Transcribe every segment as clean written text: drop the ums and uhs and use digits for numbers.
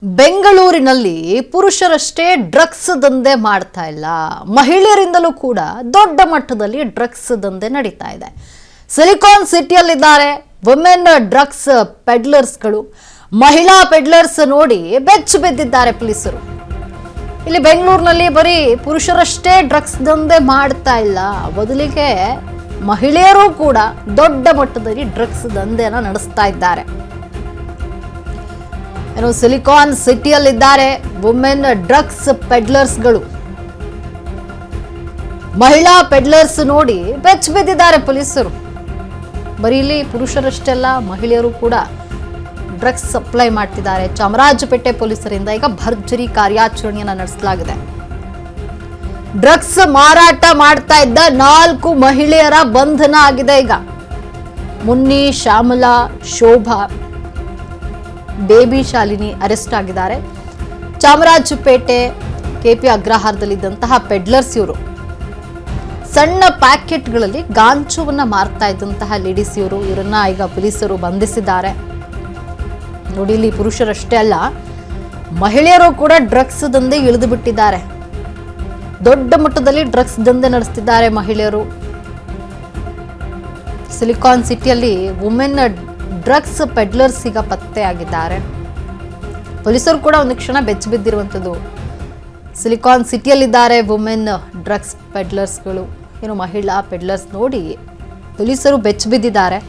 ಬೆಂಗಳೂರಿನಲ್ಲಿ ಪುರುಷರಷ್ಟೇ ಡ್ರಗ್ಸ್ ದಂಧೆ ಮಾಡ್ತಾ ಇಲ್ಲ, ಮಹಿಳೆಯರಿಂದಲೂ ಕೂಡ ದೊಡ್ಡ ಮಟ್ಟದಲ್ಲಿ ಡ್ರಗ್ಸ್ ದಂಧೆ ನಡೀತಾ ಇದೆ. ಸಿಲಿಕಾನ್ ಸಿಟಿಯಲ್ಲಿದ್ದಾರೆ ವುಮೆನ್ ಡ್ರಗ್ಸ್ ಪೆಡ್ಲರ್ಸ್ಗಳು. ಮಹಿಳಾ ಪೆಡ್ಲರ್ಸ್ ನೋಡಿ ಬೆಚ್ಚಿ ಬಿದ್ದಿದ್ದಾರೆ ಪೊಲೀಸರು. ಇಲ್ಲಿ ಬೆಂಗಳೂರಿನಲ್ಲಿ ಬರೀ ಪುರುಷರಷ್ಟೇ ಡ್ರಗ್ಸ್ ದಂಧೆ ಮಾಡ್ತಾ ಇಲ್ಲ, ಬದಲಿಗೆ ಮಹಿಳೆಯರು ಕೂಡ ದೊಡ್ಡ ಮಟ್ಟದಲ್ಲಿ ಡ್ರಗ್ಸ್ ದಂಧೆಯನ್ನು ನಡೆಸ್ತಾ ಇದ್ದಾರೆ. ಸಿಲಿಕಾನ್ ಸಿಟಿಯಲ್ಲಿದ್ದಾರೆ ವುಮೆನ್ ಡ್ರಗ್ಸ್ ಪೆಡ್ಲರ್ಸ್ಗಳು. ಮಹಿಳಾ ಪೆಡ್ಲರ್ಸ್ ನೋಡಿ ಬೆಚ್ಚಿ ಬಿದ್ದಿದ್ದಾರೆ ಪೊಲೀಸರು. ಬರೀ ಇಲ್ಲಿ ಪುರುಷರಷ್ಟೆಲ್ಲ ಮಹಿಳೆಯರು ಕೂಡ ಡ್ರಗ್ಸ್ ಸಪ್ಲೈ ಮಾಡ್ತಿದ್ದಾರೆ. ಚಾಮರಾಜಪೇಟೆ ಪೊಲೀಸರಿಂದ ಈಗ ಭರ್ಜರಿ ಕಾರ್ಯಾಚರಣೆಯನ್ನು ನಡೆಸಲಾಗಿದೆ. ಡ್ರಗ್ಸ್ ಮಾರಾಟ ಮಾಡ್ತಾ ಇದ್ದ 4 ಮಹಿಳೆಯರ ಬಂಧನ ಆಗಿದೆ. ಈಗ ಮುನ್ನಿ, ಶ್ಯಾಮಲಾ, ಶೋಭಾ, ಬೇಬಿ ಶಾಲಿನಿ ಅರೆಸ್ಟ್ ಆಗಿದ್ದಾರೆ. ಚಾಮರಾಜಪೇಟೆ ಕೆಪಿ ಅಗ್ರಹಾರದಲ್ಲಿದ್ದಂತಹ ಪೆಡ್ಲರ್ಸ್ ಇವರು. ಸಣ್ಣ ಪ್ಯಾಕೆಟ್ಗಳಲ್ಲಿ ಗಾಂಚುವನ್ನ ಮಾರ್ತಾ ಇದ್ದಂತಹ ಲೇಡೀಸ್ ಇವರು. ಇವರನ್ನ ಈಗ ಪೊಲೀಸರು ಬಂಧಿಸಿದ್ದಾರೆ. ನೋಡಿ, ಇಲ್ಲಿ ಪುರುಷರಷ್ಟೇ ಅಲ್ಲ, ಮಹಿಳೆಯರು ಕೂಡ ಡ್ರಗ್ಸ್ ದಂಧೆ ಇಳಿದು ಬಿಟ್ಟಿದ್ದಾರೆ. ದೊಡ್ಡ ಮಟ್ಟದಲ್ಲಿ ಡ್ರಗ್ಸ್ ದಂಧೆ ನಡೆಸ್ತಿದ್ದಾರೆ ಮಹಿಳೆಯರು. ಸಿಲಿಕಾನ್ ಸಿಟಿಯಲ್ಲಿ ವುಮೆನ್ ಡ್ರಗ್ಸ್ ಪೆಡ್ಲರ್ಸ್ ಈಗ ಪತ್ತೆ ಆಗಿದ್ದಾರೆ. ಪೊಲೀಸರು ಕೂಡ ಒಂದು ಕ್ಷಣ ಬೆಚ್ಚಿ ಬಿದ್ದಿರುವಂಥದ್ದು. ಸಿಲಿಕಾನ್ ಸಿಟಿಯಲ್ಲಿದ್ದಾರೆ ವುಮೆನ್ ಡ್ರಗ್ಸ್ ಪೆಡ್ಲರ್ಸ್ಗಳು. ಮಹಿಳಾ ಪೆಡ್ಲರ್ಸ್ ನೋಡಿ ಪೊಲೀಸರು ಬೆಚ್ಚಿ ಬಿದ್ದಿದ್ದಾರೆ.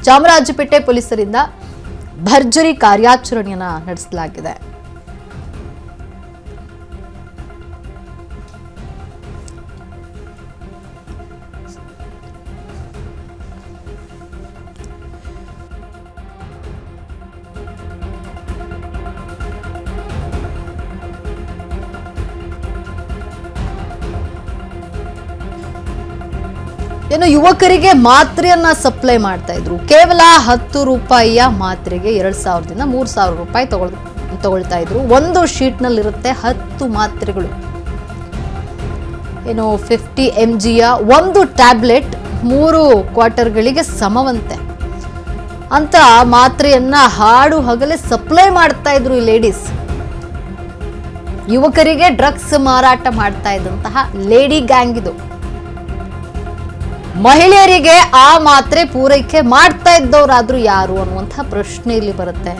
ಚಾಮರಾಜಪೇಟೆ ಪೊಲೀಸರಿಂದ ಭರ್ಜರಿ ಕಾರ್ಯಾಚರಣೆಯನ್ನ ನಡೆಸಲಾಗಿದೆ. ಯುವಕರಿಗೆ ಮಾತ್ರೆಯನ್ನ ಸಪ್ಲೈ ಮಾಡ್ತಾ ಇದ್ರು. ಕೇವಲ 10 ರೂಪಾಯಿಯ ಮಾತ್ರೆಗೆ 2,000 ದಿಂದ 3,000 ರೂಪಾಯಿ ತಗೊಳ್ತಾ ಇದ್ರು. ಒಂದು ಶೀಟ್ ನಲ್ಲಿ ಇರುತ್ತೆ 10 ಮಾತ್ರೆಗಳು. 50 mg ಒಂದು ಟ್ಯಾಬ್ಲೆಟ್ 3 ಕ್ವಾರ್ಟರ್ಗಳಿಗೆ ಸಮವಂತೆ ಅಂತ ಮಾತ್ರೆಯನ್ನ ಹಾಡು ಹಗಲೇ ಸಪ್ಲೈ ಮಾಡ್ತಾ ಇದ್ರು ಈ ಲೇಡೀಸ್. ಯುವಕರಿಗೆ ಡ್ರಗ್ಸ್ ಮಾರಾಟ ಮಾಡ್ತಾ ಇದ್ದಂತಹ ಲೇಡಿ ಗ್ಯಾಂಗ್ ಇದು. ಮಹಿಳೆಯರಿಗೆ ಆ ಮಾತ್ರೆ ಪೂರೈಕೆ ಮಾಡ್ತಾ ಇದ್ದವರಾದ್ರೂ ಯಾರು ಅನ್ನುವಂತಹ ಪ್ರಶ್ನೆ ಇಲ್ಲಿ ಬರುತ್ತೆ.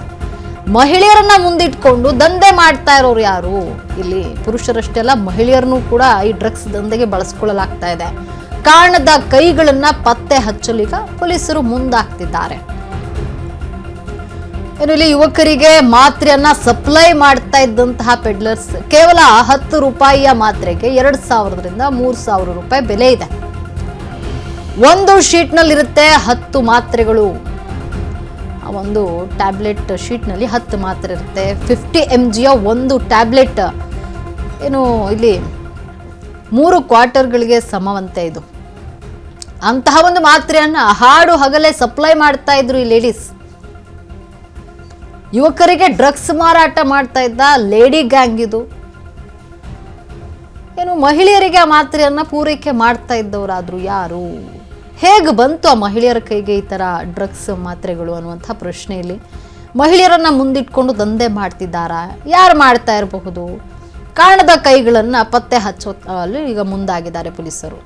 ಮಹಿಳೆಯರನ್ನ ಮುಂದಿಟ್ಕೊಂಡು ದಂಧೆ ಮಾಡ್ತಾ ಇರೋರು ಯಾರು? ಇಲ್ಲಿ ಪುರುಷರಷ್ಟೇ ಅಲ್ಲ, ಮಹಿಳೆಯರನ್ನು ಕೂಡ ಈ ಡ್ರಗ್ಸ್ ದಂಧೆಗೆ ಬಳಸ್ಕೊಳ್ಳಲಾಗ್ತಾ ಇದೆ. ಕಾರಣದ ಕೈಗಳನ್ನ ಪತ್ತೆ ಹಚ್ಚಲು ಈಗ ಪೊಲೀಸರು ಮುಂದಾಗ್ತಿದ್ದಾರೆ. ಇಲ್ಲಿ ಯುವಕರಿಗೆ ಮಾತ್ರೆಯನ್ನ ಸಪ್ಲೈ ಮಾಡ್ತಾ ಇದ್ದಂತಹ ಪೆಡ್ಲರ್ಸ್ ಕೇವಲ 10 ರೂಪಾಯಿಯ ಮಾತ್ರೆಗೆ 2,000 ರಿಂದ 3,000 ರೂಪಾಯಿ ಬೆಲೆ ಇದೆ. ಒಂದು ಶೀಟ್ ನಲ್ಲಿ ಇರುತ್ತೆ 10 ಮಾತ್ರೆಗಳು. ಒಂದು ಟ್ಯಾಬ್ಲೆಟ್ ಶೀಟ್ ನಲ್ಲಿ 10 ಮಾತ್ರೆ ಇರುತ್ತೆ. 50 mg ಒಂದು ಟ್ಯಾಬ್ಲೆಟ್ ಇಲ್ಲಿ 3 ಕ್ವಾರ್ಟರ್ಗಳಿಗೆ ಸಮವಂತೆ ಇದು. ಅಂತಹ ಒಂದು ಮಾತ್ರೆಯನ್ನ ಹಾಡು ಹಗಲೇ ಸಪ್ಲೈ ಮಾಡ್ತಾ ಇದ್ರು ಈ ಲೇಡೀಸ್. ಯುವಕರಿಗೆ ಡ್ರಗ್ಸ್ ಮಾರಾಟ ಮಾಡ್ತಾ ಇದ್ದ ಲೇಡಿ ಗ್ಯಾಂಗ್ ಇದು. ಮಹಿಳೆಯರಿಗೆ ಆ ಮಾತ್ರೆಯನ್ನ ಪೂರೈಕೆ ಮಾಡ್ತಾ ಇದ್ದವರಾದ್ರು ಯಾರು? ಹೇಗೆ ಬಂತು ಆ ಮಹಿಳೆಯರ ಕೈಗೆ ಈ ತರ ಡ್ರಗ್ಸ್ ಮಾತ್ರೆಗಳು ಅನ್ನುವಂಥ ಪ್ರಶ್ನೆ ಇಲ್ಲಿ. ಮಹಿಳೆಯರನ್ನ ಮುಂದಿಟ್ಕೊಂಡು ದಂಧೆ ಮಾಡ್ತಿದ್ದಾರಾ? ಯಾರು ಮಾಡ್ತಾ ಇರಬಹುದು? ಕಾರಣದ ಕೈಗಳನ್ನ ಪತ್ತೆ ಹಚ್ಚೋಲ್ಲಿ ಈಗ ಮುಂದಾಗಿದ್ದಾರೆ ಪೊಲೀಸರು.